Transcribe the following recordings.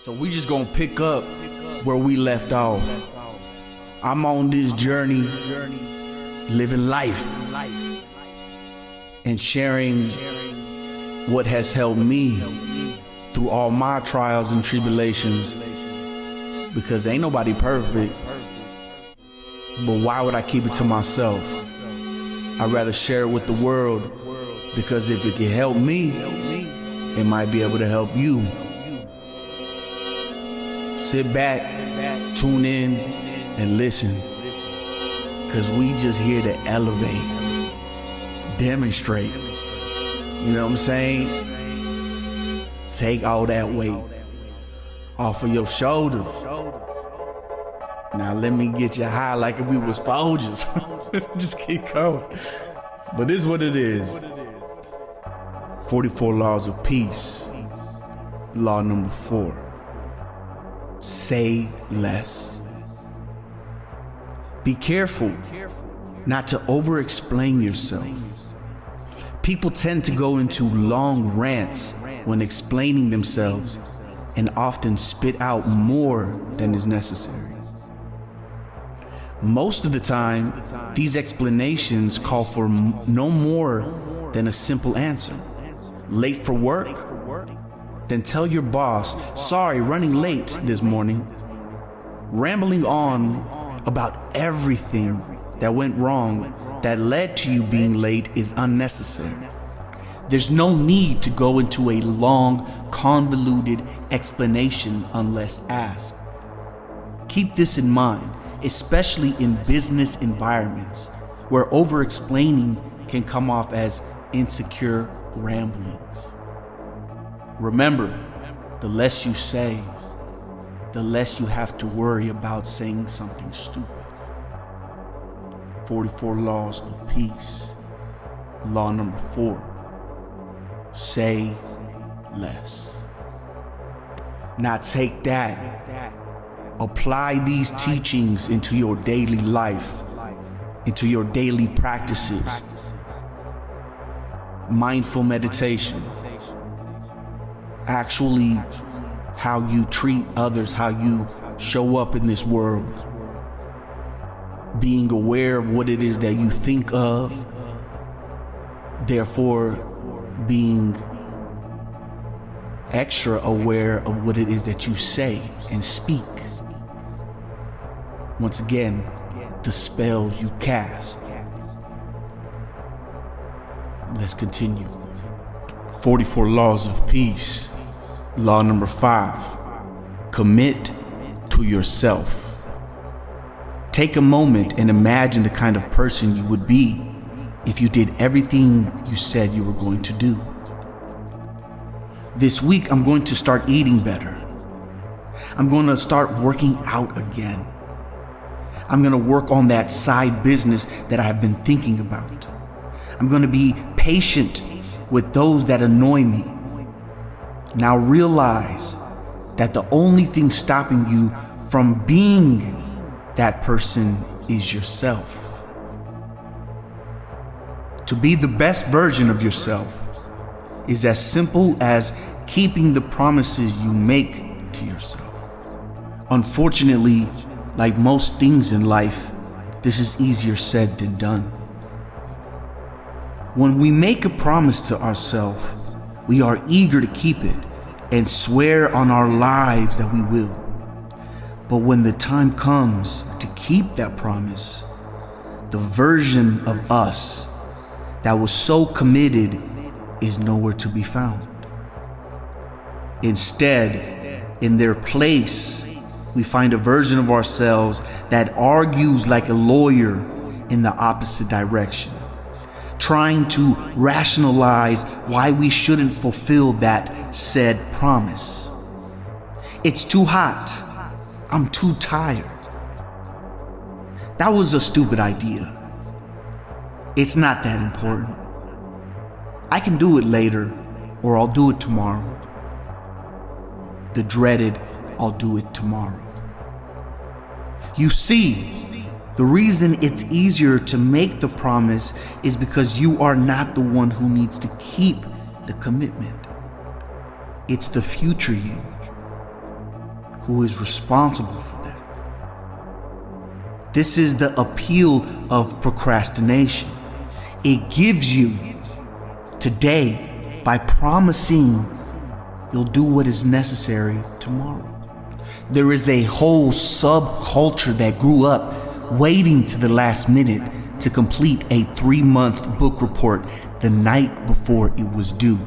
So we just gonna pick up where we left off. I'm on this journey, living life and sharing what has helped me through all my trials and tribulations, because ain't nobody perfect. But why would I keep it to myself? I'd rather share it with the world, because if it can help me, it might be able to help you. Sit back, tune in, and listen, because we just here to elevate, demonstrate. You know what I'm saying? Take all that weight off of your shoulders. Now let me get you high like if we was soldiers. Just keep going. But this is what it is. 44 laws of peace. Law number 4. Say less. Be careful not to over-explain yourself. People tend to go into long rants when explaining themselves and often spit out more than is necessary. Most of the time, these explanations call for no more than a simple answer. Late for work? Then tell your boss, sorry, running late this morning. Rambling on about everything that went wrong that led to you being late is unnecessary. There's no need to go into a long, convoluted explanation unless asked. Keep this in mind, especially in business environments where over-explaining can come off as insecure ramblings. Remember, the less you say, the less you have to worry about saying something stupid. 44 laws of peace. Law number 4. Say less. Now take that. Apply these teachings into your daily life, into your daily practices. Mindful meditation. Actually, how you treat others, how you show up in this world. Being aware of what it is that you think of, therefore being extra aware of what it is that you say and speak. Once again, the spells you cast. Let's continue. 44 laws of peace. Law number 5. Commit to yourself. Take a moment and imagine the kind of person you would be if you did everything you said you were going to do. This week, I'm going to start eating better. I'm going to start working out again. I'm going to work on that side business that I have been thinking about. I'm going to be patient with those that annoy me. Now realize that the only thing stopping you from being that person is yourself. To be the best version of yourself is as simple as keeping the promises you make to yourself. Unfortunately, like most things in life, this is easier said than done. When we make a promise to ourselves, we are eager to keep it and swear on our lives that we will. But when the time comes to keep that promise, the version of us that was so committed is nowhere to be found. Instead, in their place, we find a version of ourselves that argues like a lawyer in the opposite direction, trying to rationalize why we shouldn't fulfill that said promise. It's too hot. I'm too tired. That was a stupid idea. It's not that important. I can do it later, or I'll do it tomorrow. The dreaded, I'll do it tomorrow. You see, the reason it's easier to make the promise is because you are not the one who needs to keep the commitment. It's the future you. who is responsible for that. This is the appeal of procrastination. It gives you today by promising you'll do what is necessary tomorrow. There is a whole subculture that grew up waiting to the last minute to complete a 3-month book report the night before it was due.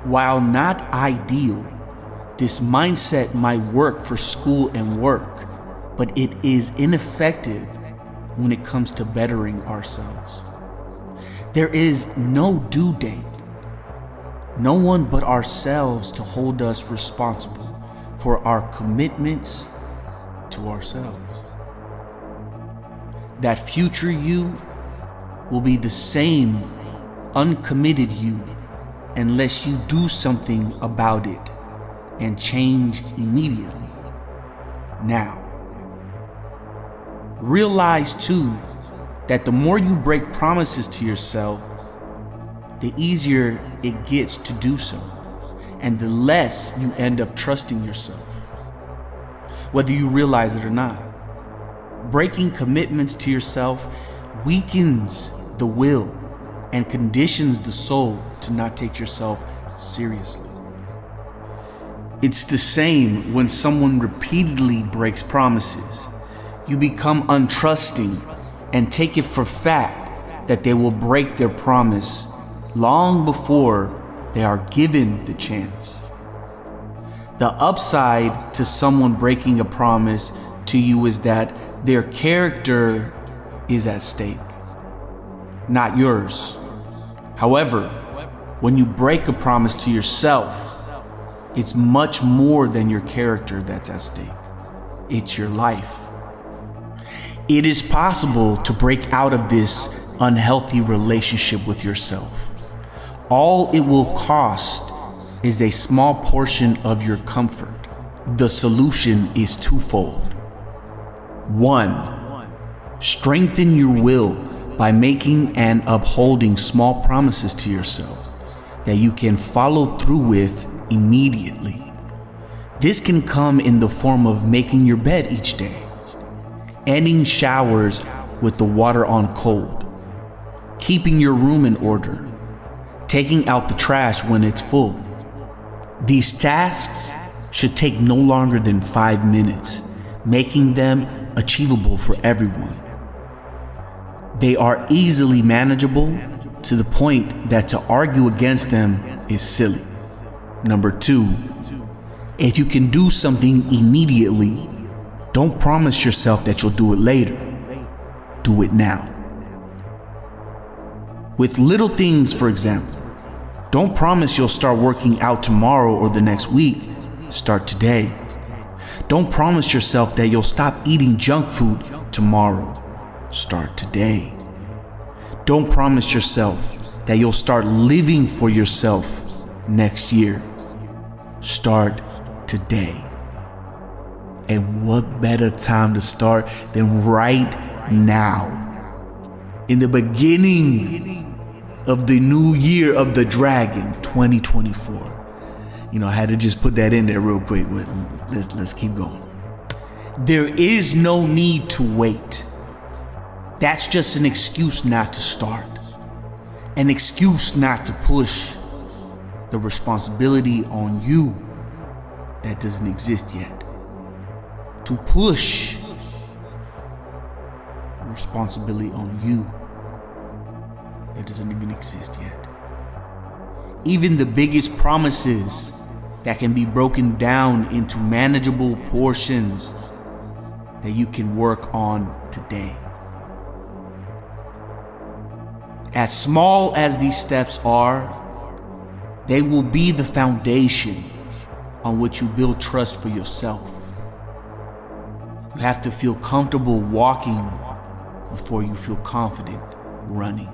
While not ideal, this mindset might work for school and work, but it is ineffective when it comes to bettering ourselves. There is no due date. No one but ourselves to hold us responsible for our commitments to ourselves. That future you will be the same uncommitted you unless you do something about it and change immediately. Now, realize too that the more you break promises to yourself, the easier it gets to do so, and the less you end up trusting yourself, whether you realize it or not. Breaking commitments to yourself weakens the will and conditions the soul to not take yourself seriously. It's the same when someone repeatedly breaks promises. You become untrusting and take it for fact that they will break their promise long before they are given the chance. The upside to someone breaking a promise to you is that their character is at stake, not yours. However, when you break a promise to yourself, it's much more than your character that's at stake. It's your life. It is possible to break out of this unhealthy relationship with yourself. All it will cost is a small portion of your comfort. The solution is twofold. 1, strengthen your will by making and upholding small promises to yourself that you can follow through with immediately. This can come in the form of making your bed each day, ending showers with the water on cold, keeping your room in order, taking out the trash when it's full. These tasks should take no longer than 5 minutes, making them achievable for everyone. They are easily manageable to the point that to argue against them is silly. Number 2, if you can do something immediately, don't promise yourself that you'll do it later. Do it now. With little things, for example, don't promise you'll start working out tomorrow or the next week. Start today. Don't promise yourself that you'll stop eating junk food tomorrow. Start today. Don't promise yourself that you'll start living for yourself next year. Start today. And what better time to start than right now? In the beginning of the new year of the dragon, 2024. I had to just put that in there real quick. Let's keep going. There is no need to wait. That's just an excuse not to start. An excuse not to push the responsibility on you that doesn't exist yet. To push responsibility on you that doesn't even exist yet. Even the biggest promises that can be broken down into manageable portions that you can work on today. As small as these steps are, they will be the foundation on which you build trust for yourself. You have to feel comfortable walking before you feel confident running.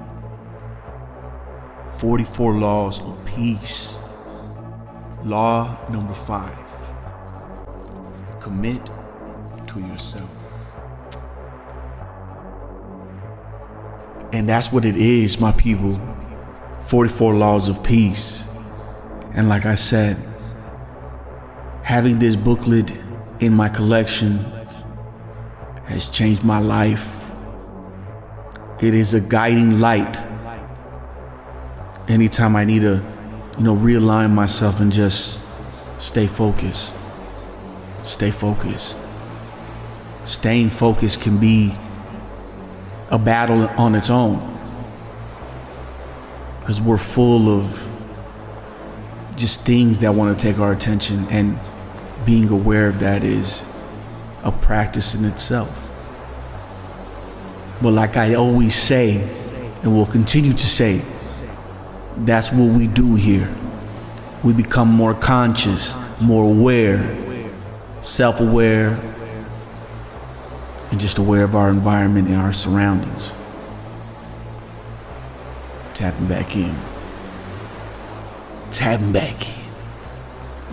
44 laws of peace. Law number 5. Commit to yourself. And that's what it is, my people. 44 laws of peace. And like I said, having this booklet in my collection has changed my life. It is a guiding light anytime I need to, realign myself and just stay focused. Stay focused. Staying focused can be a battle on its own, because we're full of just things that want to take our attention, and being aware of that is a practice in itself. But like I always say, and will continue to say, that's what we do here. We become more conscious, more aware, self-aware, and just aware of our environment and our surroundings. Tapping back in. Tapping back in.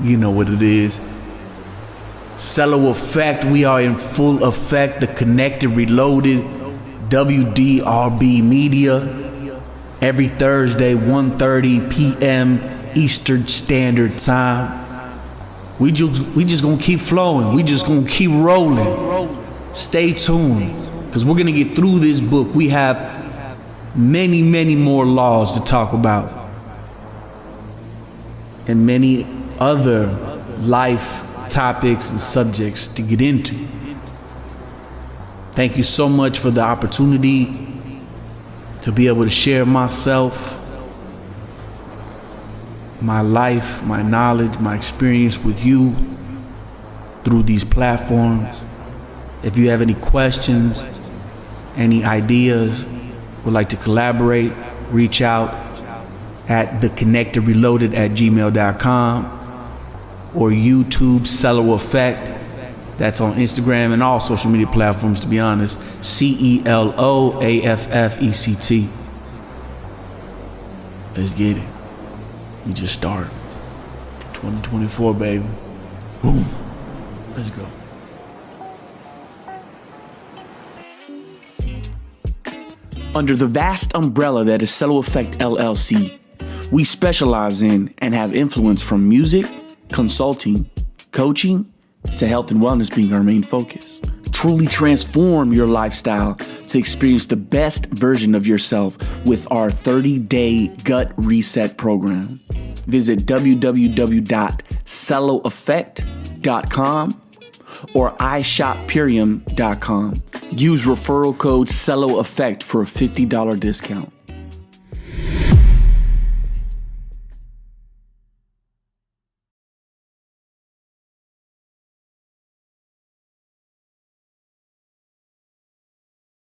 You know what it is. Cello Effect, we are in full effect. The Connected Reloaded, WDRB Media. Every Thursday, 1:30 p.m. Eastern Standard Time. We just gonna keep flowing. We just gonna keep rolling. Stay tuned, because we're gonna get through this book. We have many, many more laws to talk about, and many other life topics and subjects to get into. Thank you so much for the opportunity to be able to share myself, my life, my knowledge, my experience with you through these platforms. If you have any questions, any ideas, would like to collaborate, reach out at theconnectedreloaded@gmail.com or YouTube Cello Effect. That's on Instagram and all social media platforms, to be honest. CELOAFFECT. Let's get it. We just start. 2024, baby. Boom. Let's go. Under the vast umbrella that is Cello Effect LLC, we specialize in and have influence from music, consulting, coaching, to health and wellness being our main focus. Truly transform your lifestyle to experience the best version of yourself with our 30-day gut reset program. Visit www.celloeffect.com or iShopPurium.com. Use referral code CelloEffect for a $50 discount.